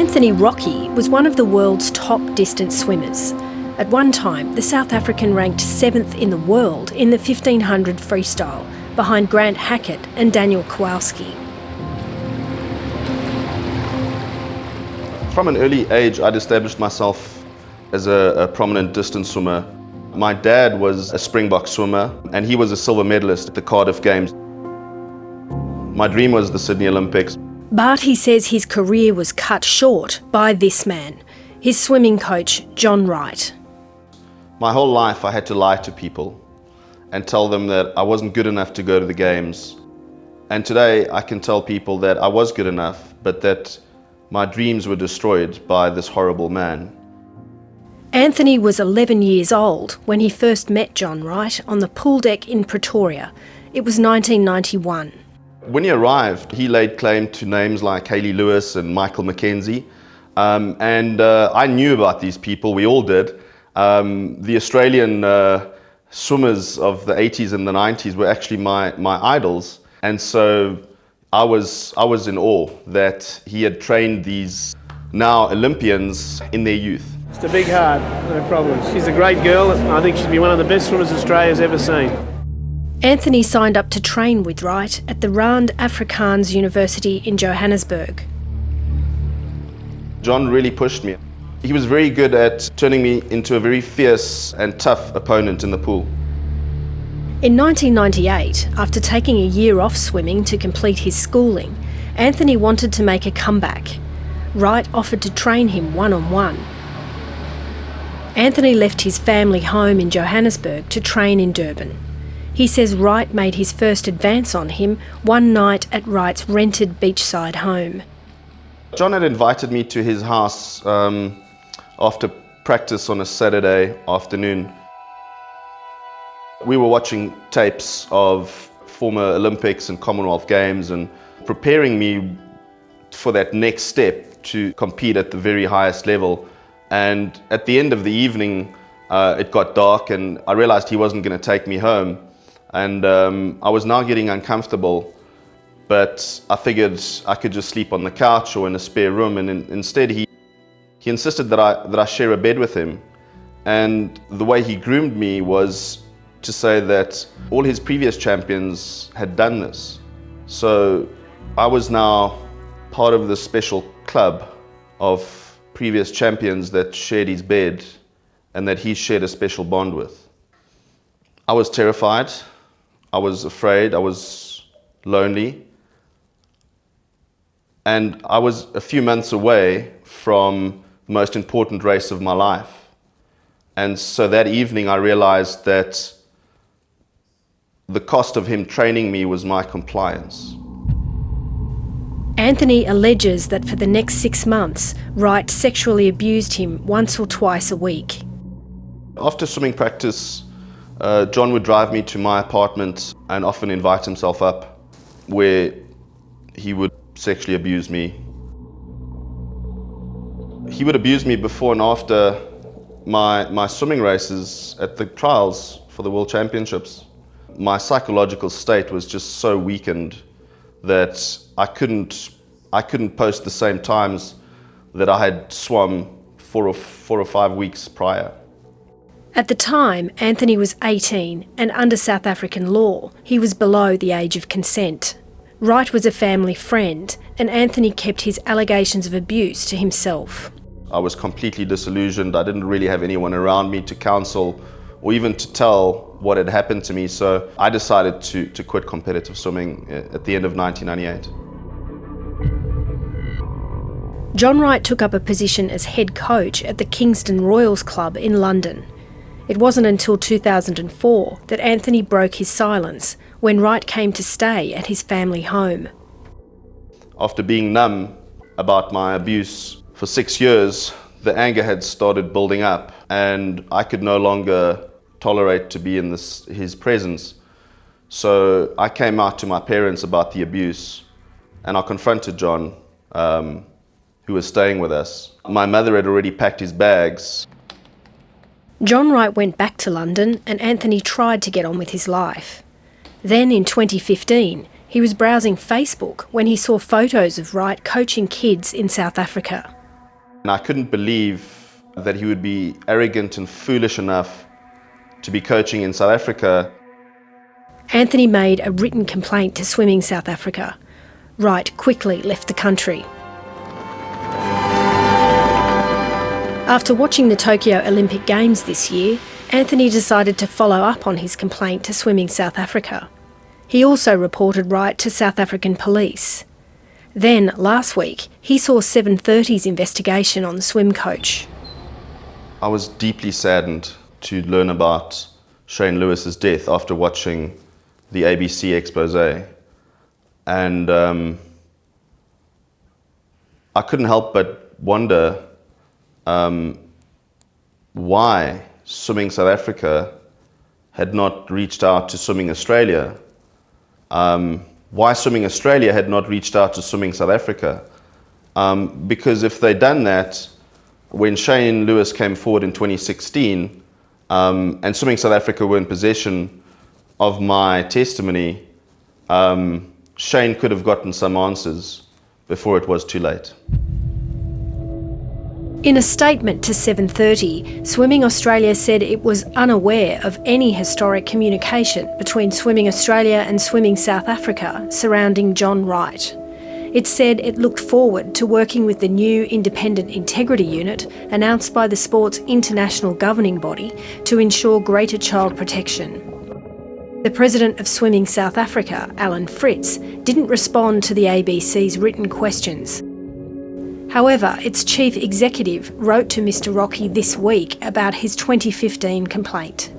Anthony Rocky was one of the world's top distance swimmers. At one time, the South African ranked 7th in the world in the 1500 freestyle, behind Grant Hackett and Daniel Kowalski. From an early age, I'd established myself as a prominent distance swimmer. My dad was a Springbok swimmer, and he was a silver medalist at the Cardiff Games. My dream was the Sydney Olympics. But he says his career was cut short by this man, his swimming coach, John Wright. My whole life I had to lie to people and tell them that I wasn't good enough to go to the games. And today I can tell people that I was good enough, but that my dreams were destroyed by this horrible man. Anthony was 11 years old when he first met John Wright on the pool deck in Pretoria. It was 1991. When he arrived, he laid claim to names like Hayley Lewis and Michael McKenzie. I knew about these people, we all did. The Australian swimmers of the 80s and the 90s were actually my idols. And so I was in awe that he had trained these now Olympians in their youth. It's a big heart, no problem. She's a great girl. I think she'll be one of the best swimmers Australia's ever seen. Anthony signed up to train with Wright at the Rand Afrikaans University in Johannesburg. John really pushed me. He was very good at turning me into a very fierce and tough opponent in the pool. In 1998, after taking a year off swimming to complete his schooling, Anthony wanted to make a comeback. Wright offered to train him one-on-one. Anthony left his family home in Johannesburg to train in Durban. He says Wright made his first advance on him one night at Wright's rented beachside home. John had invited me to his house after practice on a Saturday afternoon. We were watching tapes of former Olympics and Commonwealth Games and preparing me for that next step to compete at the very highest level. And at the end of the evening, it got dark and I realized he wasn't going to take me home. And I was now getting uncomfortable, but I figured I could just sleep on the couch or in a spare room. And instead, he insisted that I share a bed with him. And the way he groomed me was to say that all his previous champions had done this. So I was now part of the special club of previous champions that shared his bed and that he shared a special bond with. I was terrified, I was afraid, I was lonely, and I was a few months away from the most important race of my life. And so that evening I realized that the cost of him training me was my compliance. Anthony alleges that for the next 6 months, Wright sexually abused him once or twice a week. After swimming practice, John would drive me to my apartment and often invite himself up, where he would sexually abuse me. He would abuse me before and after my swimming races at the trials for the World Championships. My psychological state was just so weakened that I couldn't post the same times that I had swum 4 or 5 weeks prior. At the time, Anthony was 18, and under South African law, he was below the age of consent. Wright was a family friend, and Anthony kept his allegations of abuse to himself. I was completely disillusioned. I didn't really have anyone around me to counsel or even to tell what had happened to me, so I decided to quit competitive swimming at the end of 1998. John Wright took up a position as head coach at the Kingston Royals Club in London. It wasn't until 2004 that Anthony broke his silence when Wright came to stay at his family home. After being numb about my abuse for 6 years, the anger had started building up and I could no longer tolerate to be in his presence. So I came out to my parents about the abuse and I confronted John, who was staying with us. My mother had already packed his bags. John Wright went back to London and Anthony tried to get on with his life. Then in 2015, he was browsing Facebook when he saw photos of Wright coaching kids in South Africa. And I couldn't believe that he would be arrogant and foolish enough to be coaching in South Africa. Anthony made a written complaint to Swimming South Africa. Wright quickly left the country. After watching the Tokyo Olympic Games this year, Anthony decided to follow up on his complaint to Swimming South Africa. He also reported Wright to South African police. Then, last week, he saw 730's investigation on the swim coach. I was deeply saddened to learn about Shane Lewis's death after watching the ABC expose. And I couldn't help but wonder why Swimming South Africa had not reached out to Swimming Australia. Why Swimming Australia had not reached out to Swimming South Africa. Because if they'd done that, when Shane Lewis came forward in 2016, and Swimming South Africa were in possession of my testimony, Shane could have gotten some answers before it was too late. In a statement to 730, Swimming Australia said it was unaware of any historic communication between Swimming Australia and Swimming South Africa surrounding John Wright. It said it looked forward to working with the new Independent Integrity Unit announced by the sport's international governing body to ensure greater child protection. The president of Swimming South Africa, Alan Fritz, didn't respond to the ABC's written questions. However, its chief executive wrote to Mr Rocky this week about his 2015 complaint.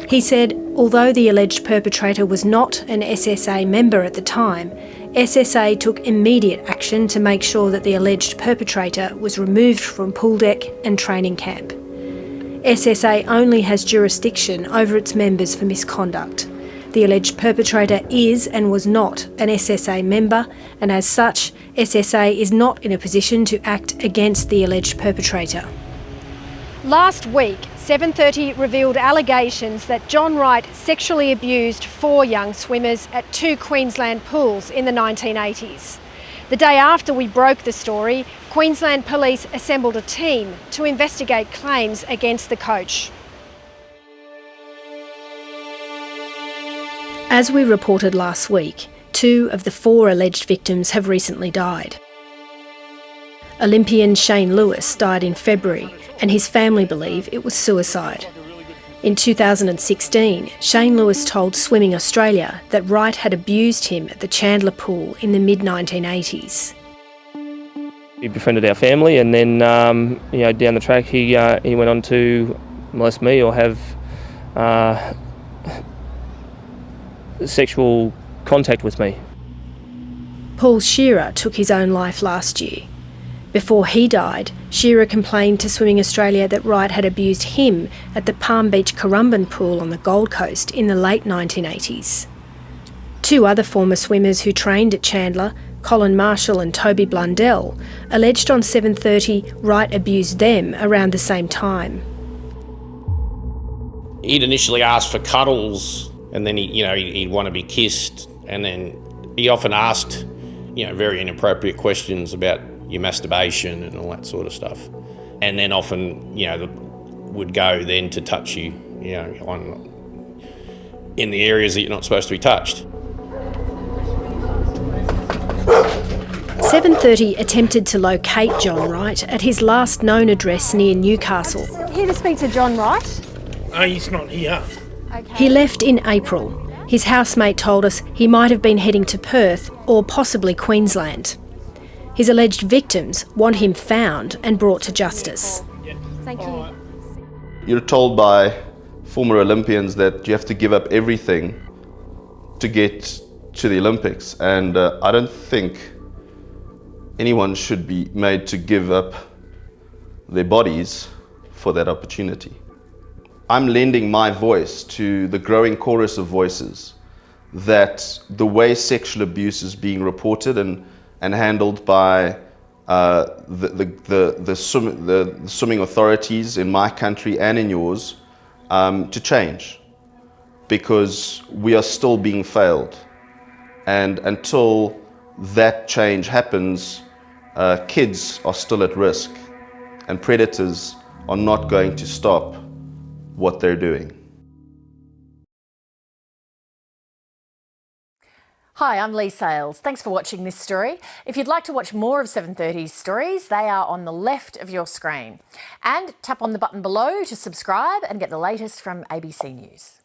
He said, although the alleged perpetrator was not an SSA member at the time, SSA took immediate action to make sure that the alleged perpetrator was removed from pool deck and training camp. SSA only has jurisdiction over its members for misconduct. The alleged perpetrator is and was not an SSA member, and as such, SSA is not in a position to act against the alleged perpetrator. Last week, 730 revealed allegations that John Wright sexually abused 4 young swimmers at 2 Queensland pools in the 1980s. The day after we broke the story, Queensland Police assembled a team to investigate claims against the coach. As we reported last week, 2 of the 4 alleged victims have recently died. Olympian Shane Lewis died in February, and his family believe it was suicide. In 2016, Shane Lewis told Swimming Australia that Wright had abused him at the Chandler pool in the mid-1980s. He befriended our family, and then down the track he went on to molest me or have sexual contact with me. Paul Shearer took his own life last year. Before he died, Shearer complained to Swimming Australia that Wright had abused him at the Palm Beach Currumbin pool on the Gold Coast in the late 1980s. 2 other former swimmers who trained at Chandler, Colin Marshall and Toby Blundell, alleged on 730 Wright abused them around the same time. He'd initially asked for cuddles, and then he'd want to be kissed, and then he often asked, very inappropriate questions about your masturbation and all that sort of stuff. And then often, would go then to touch you, in the areas that you're not supposed to be touched. 730 attempted to locate John Wright at his last known address near Newcastle. Here to speak to John Wright. He's not here. Okay. He left in April. His housemate told us he might have been heading to Perth or possibly Queensland. His alleged victims want him found and brought to justice. Thank you. You're told by former Olympians that you have to give up everything to get to the Olympics, and I don't think anyone should be made to give up their bodies for that opportunity. I'm lending my voice to the growing chorus of voices that the way sexual abuse is being reported and handled by the swimming authorities in my country and in yours to change, because we are still being failed. And until that change happens, kids are still at risk. and predators are not going to stop what they're doing. Hi, I'm Lee Sales. Thanks for watching this story. If you'd like to watch more of 730's stories, they are on the left of your screen. And tap on the button below to subscribe and get the latest from ABC News.